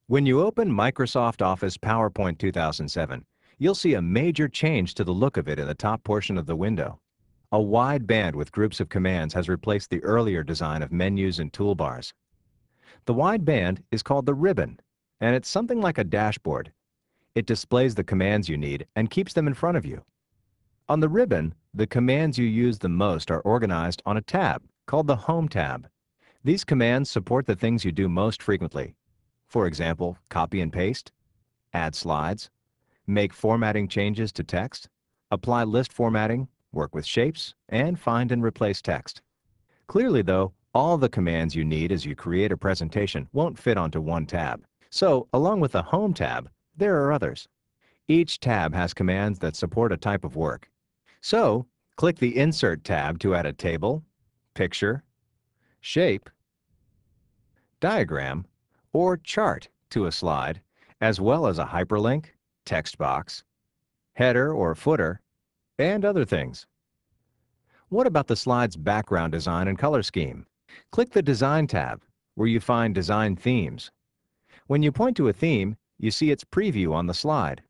When you open Microsoft Office PowerPoint 2007, you'll see a major change to the look of it in the top portion of the window. A wide band with groups of commands has replaced the earlier design of menus and toolbars. The wide band is called the ribbon, and it's something like a dashboard. It displays the commands you need and keeps them in front of you. On the ribbon, the commands you use the most are organized on a tab called the Home tab. These commands support the things you do most frequently. For example, copy and paste, add slides, make formatting changes to text, apply list formatting, work with shapes, and find and replace text. Clearly, though, all the commands you need as you create a presentation won't fit onto one tab. So, along with the Home tab, there are others. Each tab has commands that support a type of work. So, click the Insert tab to add a table, picture, shape, diagram, or chart to a slide, as well as a hyperlink, text box, header or footer, and other things. What about the slide's background design and color scheme? Click the Design tab, where you find Design Themes. When you point to a theme, you see its preview on the slide.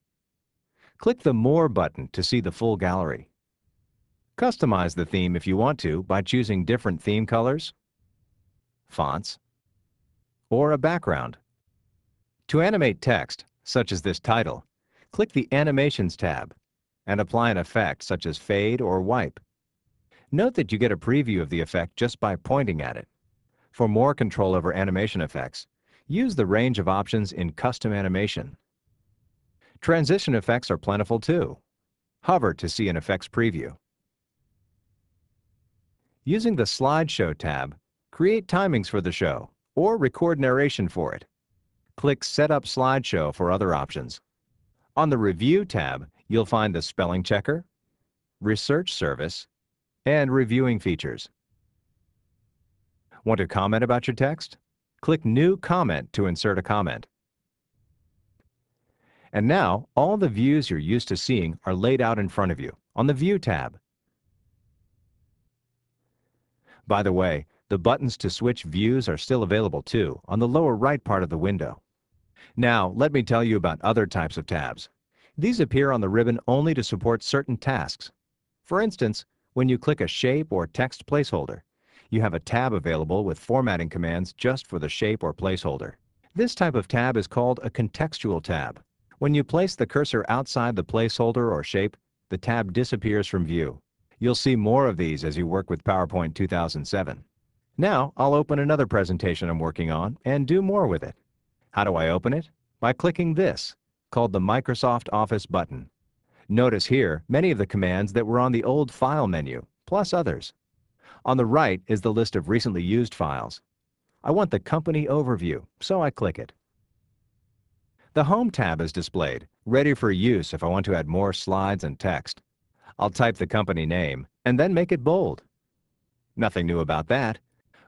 Click the More button to see the full gallery. Customize the theme if you want to by choosing different theme colors, fonts, or a background. To animate text, such as this title, click the Animations tab and apply an effect such as fade or wipe. Note that you get a preview of the effect just by pointing at it. For more control over animation effects, use the range of options in Custom Animation. Transition effects are plentiful too. Hover to see an effects preview. Using the Slideshow tab, create timings for the show or record narration for it. Click Set up Slideshow for other options. On the Review tab, you'll find the Spelling Checker, Research Service, and Reviewing features. Want to comment about your text? Click New Comment to insert a comment. And now, all the views you're used to seeing are laid out in front of you on the View tab. By the way, the buttons to switch views are still available too on the lower right part of the window. Now, let me tell you about other types of tabs. These appear on the ribbon only to support certain tasks. For instance, when you click a shape or text placeholder, you have a tab available with formatting commands just for the shape or placeholder. This type of tab is called a contextual tab. When you place the cursor outside the placeholder or shape, the tab disappears from view. You'll see more of these as you work with PowerPoint 2007. Now, I'll open another presentation I'm working on and do more with it. How do I open it? By clicking this, called the Microsoft Office button. Notice here many of the commands that were on the old File menu, plus others. On the right is the list of recently used files. I want the Company Overview, so I click it. The Home tab is displayed, ready for use if I want to add more slides and text. I'll type the company name and then make it bold. Nothing new about that.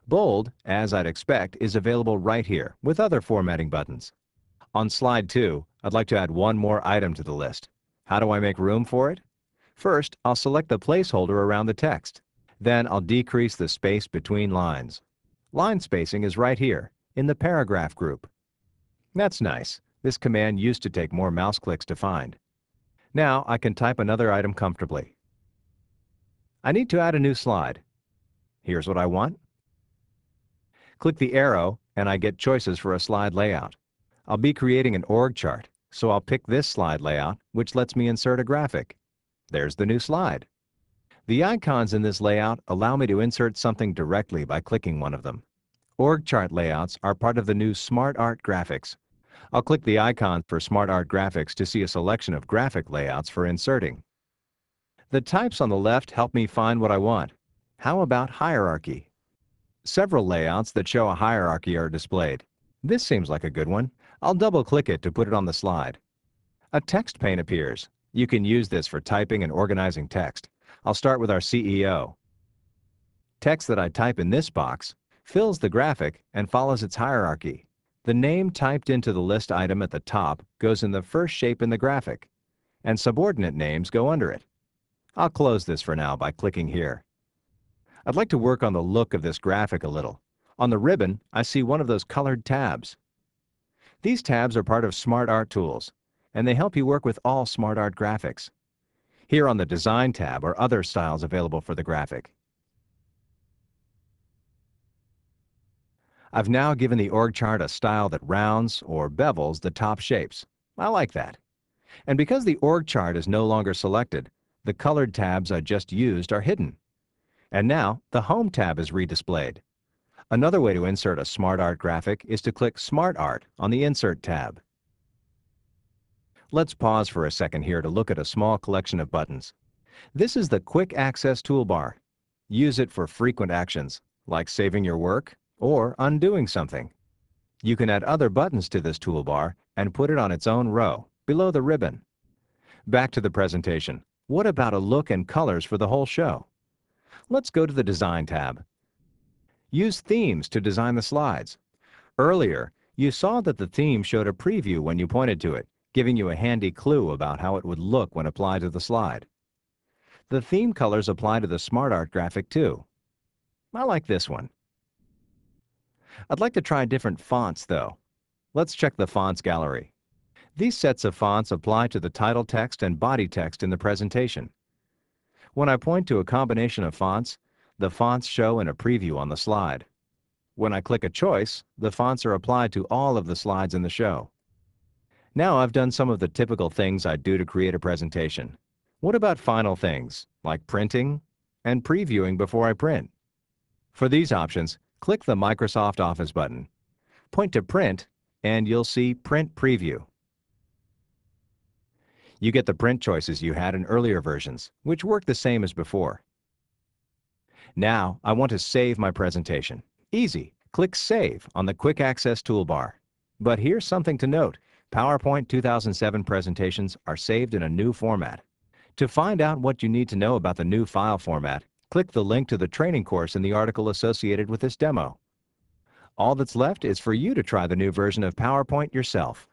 Bold, as I'd expect, is available right here with other formatting buttons. On slide 2, I'd like to add one more item to the list. How do I make room for it? First, I'll select the placeholder around the text. Then I'll decrease the space between lines. Line spacing is right here, in the paragraph group. That's nice. This command used to take more mouse clicks to find. Now I can type another item comfortably. I need to add a new slide. Here's what I want. Click the arrow and I get choices for a slide layout. I'll be creating an org chart, so I'll pick this slide layout, which lets me insert a graphic. There's the new slide. The icons in this layout allow me to insert something directly by clicking one of them. Org chart layouts are part of the new Smart Art graphics. I'll click the icon for Smart Art graphics to see a selection of graphic layouts for inserting. The types on the left help me find what I want. How about hierarchy? Several layouts that show a hierarchy are displayed. This seems like a good one. I'll double-click it to put it on the slide. A text pane appears. You can use this for typing and organizing text. I'll start with our CEO. Text that I type in this box fills the graphic and follows its hierarchy. The name typed into the list item at the top goes in the first shape in the graphic, and subordinate names go under it. I'll close this for now by clicking here. I'd like to work on the look of this graphic a little. On the ribbon, I see one of those colored tabs. These tabs are part of Smart Art tools, and they help you work with all Smart Art graphics. Here on the Design tab are other styles available for the graphic. I've now given the org chart a style that rounds or bevels the top shapes. I like that. And because the org chart is no longer selected, the colored tabs I just used are hidden. And now the Home tab is redisplayed. Another way to insert a Smart Art graphic is to click Smart Art on the Insert tab. Let's pause for a second here to look at a small collection of buttons. This is the Quick Access toolbar. Use it for frequent actions, like saving your work or undoing something. You can add other buttons to this toolbar and put it on its own row, below the ribbon. Back to the presentation. What about a look and colors for the whole show? Let's go to the Design tab. Use themes to design the slides. Earlier, you saw that the theme showed a preview when you pointed to it, giving you a handy clue about how it would look when applied to the slide. The theme colors apply to the Smart Art graphic too. I like this one. I'd like to try different fonts though. Let's check the Fonts gallery. These sets of fonts apply to the title text and body text in the presentation. When I point to a combination of fonts, the fonts show in a preview on the slide. When I click a choice, the fonts are applied to all of the slides in the show. Now I've done some of the typical things I'd do to create a presentation. What about final things, like printing and previewing before I print? For these options, click the Microsoft Office button. Point to Print, and you'll see Print Preview. You get the print choices you had in earlier versions, which work the same as before. Now, I want to save my presentation. Easy. Click Save on the Quick Access toolbar. But here's something to note. PowerPoint 2007 presentations are saved in a new format. To find out what you need to know about the new file format, click the link to the training course in the article associated with this demo. All that's left is for you to try the new version of PowerPoint yourself.